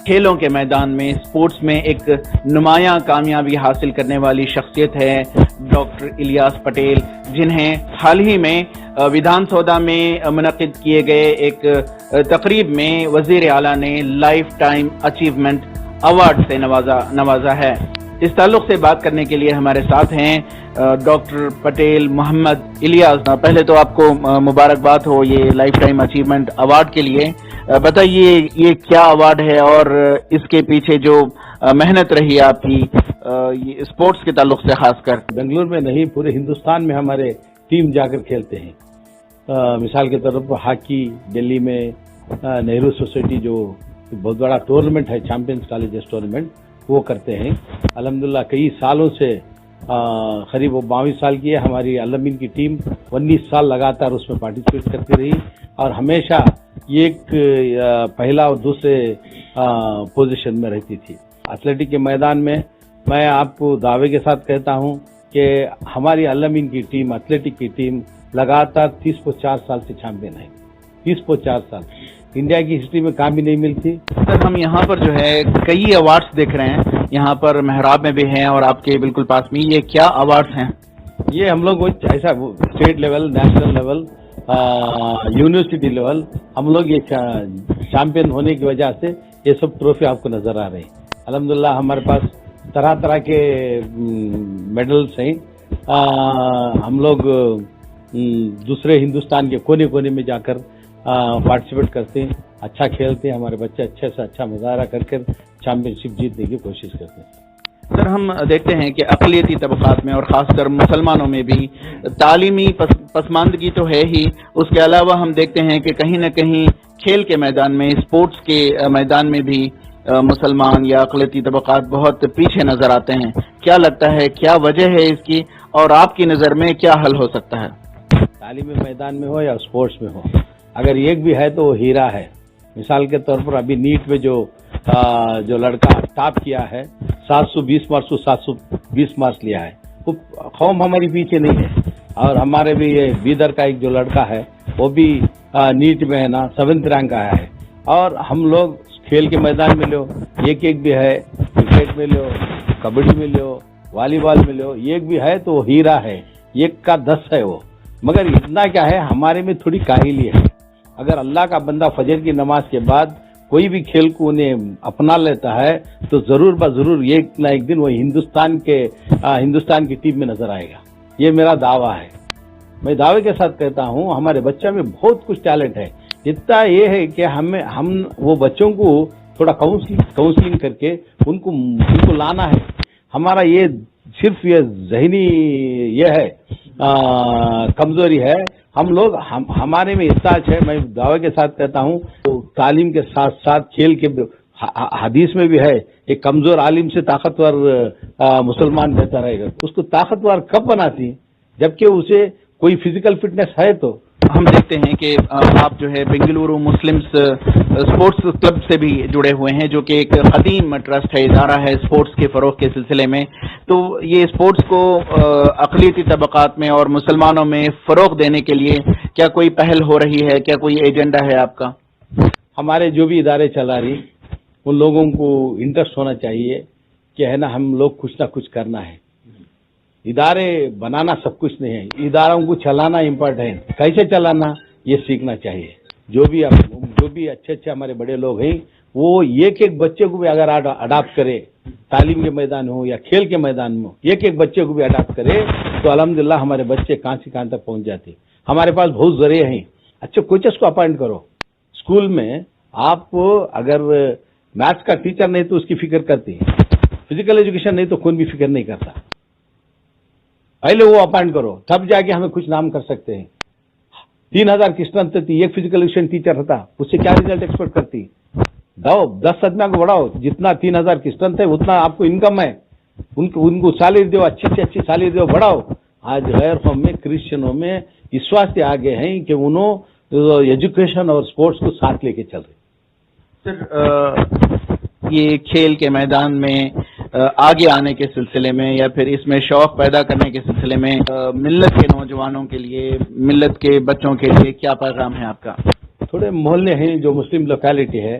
کھیلوں کے میدان میں اسپورٹس میں ایک نمایاں کامیابی حاصل کرنے والی شخصیت ہے ڈاکٹر الیاس پٹیل، جنہیں حال ہی میں ودھان سودا میں منعقد کیے گئے ایک تقریب میں وزیر اعلیٰ نے لائف ٹائم اچیومنٹ ایوارڈ سے نوازا ہے۔ اس تعلق سے بات کرنے کے لیے ہمارے ساتھ ہیں ڈاکٹر پٹیل محمد الیاس۔ پہلے تو آپ کو مبارکباد ہو یہ لائف ٹائم اچیومنٹ ایوارڈ کے لیے۔ بتائیے یہ کیا ایوارڈ ہے اور اس کے پیچھے جو محنت رہی آپ کی اسپورٹس کے تعلق سے، خاص کر بنگلور میں نہیں پورے ہندوستان میں ہمارے ٹیم جا کر کھیلتے ہیں۔ مثال کے طور پر ہاکی دلی میں نہرو سوسائٹی جو بہت بڑا ٹورنامنٹ ہے، چیمپئنز کالجز ٹورنامنٹ، وہ کرتے ہیں۔ الحمدللہ کئی سالوں سے قریب 22 سال کی ہے ہماری علمین کی ٹیم، 19 سال لگاتار اس میں پارٹیسپیٹ کرتی رہی اور ہمیشہ ایک پہلا اور دوسرے پوزیشن میں رہتی تھی۔ ایتھلیٹک کے میدان میں میں آپ کو دعوے کے ساتھ کہتا ہوں کہ ہماری علمین کی ٹیم، ایتھلیٹک کی ٹیم لگاتار 30-50 سال سے چیمپئن ہے۔ 30-50 سال انڈیا کی ہسٹری میں کام بھی نہیں ملتی۔ سر ہم یہاں پر جو ہے کئی ایوارڈز دیکھ رہے ہیں، یہاں پر محراب میں بھی ہیں اور آپ کے بالکل پاس میں، یہ کیا ایوارڈز ہیں؟ یہ ہم لوگ ایسا state level, national level, university level, ہم لوگ یہ چیمپئن ہونے کی وجہ سے یہ سب ٹرافی آپ کو نظر آ رہے ہیں۔ الحمدللہ ہمارے پاس طرح طرح کے میڈلز ہیں۔ ہم لوگ دوسرے ہندوستان کے کونے کونے میں جا کر پارٹیسپیٹ کرتے ہیں، اچھا کھیلتے ہیں، ہمارے بچے اچھے سے اچھا مظاہرہ کر چیمپئن شپ جیتنے کی کوشش کرتے ہیں۔ سر ہم دیکھتے ہیں کہ اقلیتی طبقات میں اور خاص کر مسلمانوں میں بھی تعلیمی پسماندگی تو ہے ہی، اس کے علاوہ ہم دیکھتے ہیں کہ کہیں نہ کہیں کھیل کے میدان میں، اسپورٹس کے میدان میں بھی مسلمان یا اقلیتی طبقات بہت پیچھے نظر آتے ہیں۔ کیا لگتا ہے کیا وجہ ہے اس کی، اور آپ کی نظر میں کیا حل ہو سکتا ہے؟ تعلیمی میدان میں ہو یا اسپورٹس میں ہو، اگر ایک بھی ہے تو وہ ہیرا ہے۔ مثال کے طور پر ابھی نیٹ میں جو لڑکا ٹاپ کیا ہے، 720 مارکس کو 720 مارکس لیا ہے، وہ قوم ہماری پیچھے نہیں ہے۔ اور ہمارے بھی یہ بیدر کا ایک جو لڑکا ہے وہ بھی نیٹ میں ہے نا 7th رینک آیا ہے۔ اور ہم لوگ کھیل کے میدان میں لو، ایک بھی ہے، کرکٹ میں لو، کبڈی میں لو، والی بال میں لو، ایک بھی ہے تو وہ ہیرا ہے، 1 کا 10 ہے وہ۔ مگر اتنا کیا ہے، ہمارے میں تھوڑی کاہلی ہے۔ اگر اللہ کا بندہ فجر کی نماز کے بعد کوئی بھی کھیل کو انہیں اپنا لیتا ہے تو ضرور ضرور ایک نہ ایک دن وہ ہندوستان کی ٹیم میں نظر آئے گا۔ یہ میرا دعویٰ ہے۔ میں دعوے کے ساتھ کہتا ہوں ہمارے بچوں میں بہت کچھ ٹیلنٹ ہے۔ اتنا یہ ہے کہ ہم وہ بچوں کو تھوڑا کاؤنسلنگ کر کے ان کو لانا ہے۔ ہمارا یہ صرف یہ ذہنی یہ ہے کمزوری ہے۔ ہم لوگ ہمارے میں اتنا ہے، میں دعوے کے ساتھ کہتا ہوں تعلیم کے ساتھ ساتھ کھیل کے حدیث میں بھی ہے، ایک کمزور عالم سے طاقتور مسلمان بہتر رہے گا۔ اس کو طاقتور کب بناتی جبکہ اسے کوئی فزیکل فٹنس ہے۔ تو ہم دیکھتے ہیں کہ آپ جو ہے بنگلورو مسلمز اسپورٹس کلب سے بھی جڑے ہوئے ہیں، جو کہ ایک قدیم ٹرسٹ ہے، ادارہ ہے اسپورٹس کے فروغ کے سلسلے میں۔ تو یہ اسپورٹس کو اقلیتی طبقات میں اور مسلمانوں میں فروغ دینے کے لیے کیا کوئی پہل ہو رہی ہے، کیا کوئی ایجنڈا ہے آپ کا؟ ہمارے جو بھی ادارے چلا رہی ان لوگوں کو انٹرسٹ ہونا چاہیے کہ ہے نا ہم لوگ کچھ نہ کچھ کرنا ہے۔ ادارے بنانا سب کچھ نہیں ہے، اداروں کو چلانا امپورٹنٹ، کیسے چلانا یہ سیکھنا چاہیے۔ جو بھی اچھے ہمارے بڑے لوگ ہیں وہ ایک بچے کو بھی اگر اڈاپٹ کرے، تعلیم کے میدان ہو یا کھیل کے میدان میں ایک بچے کو بھی اڈاپٹ کرے تو الحمدللہ ہمارے بچے کہاں سے کہاں تک پہنچ جاتے۔ ہمارے پاس بہت ذریعے ہیں، اچھے کوچز کو اپائنٹ کرو۔ اسکول میں آپ اگر میتھس کا ٹیچر نہیں تو اس کی فکر کرتی، فزیکل ایجوکیشن نہیں تو کوئی بھی فکر نہیں کرتا۔ پہلے وہ اپائنٹ کرو، تب جا کے ہمیں کچھ نام کر سکتے ہیں۔ 3000 کی اسٹرینتھ تھی، ایک فزیکل ایجوکیشن ٹیچر ہوتا، اس سے کیا ریزلٹ ایکسپیکٹ کرتی؟ 10 آدمیوں کو بڑھاؤ، جتنا 3000 کی اسٹرینتھ ہے اتنا آپ کو انکم ہے، ان کو سیلری دو، اچھی سے اچھی سیلری دو، بڑھاؤ۔ آج غیر قوم میں، کرسچنوں میں اس واسطے آگے ہیں کہ انہوں ایجوکیشن اور اسپورٹس کو ساتھ لے کے چل رہے۔ سر یہ کھیل کے میدان میں آگے آنے کے سلسلے میں یا پھر اس میں شوق پیدا کرنے کے سلسلے میں ملت کے نوجوانوں کے لیے، ملت کے بچوں کے لیے کیا پیغام ہے آپ کا؟ تھوڑے محلے ہیں جو مسلم لوکیلٹی ہے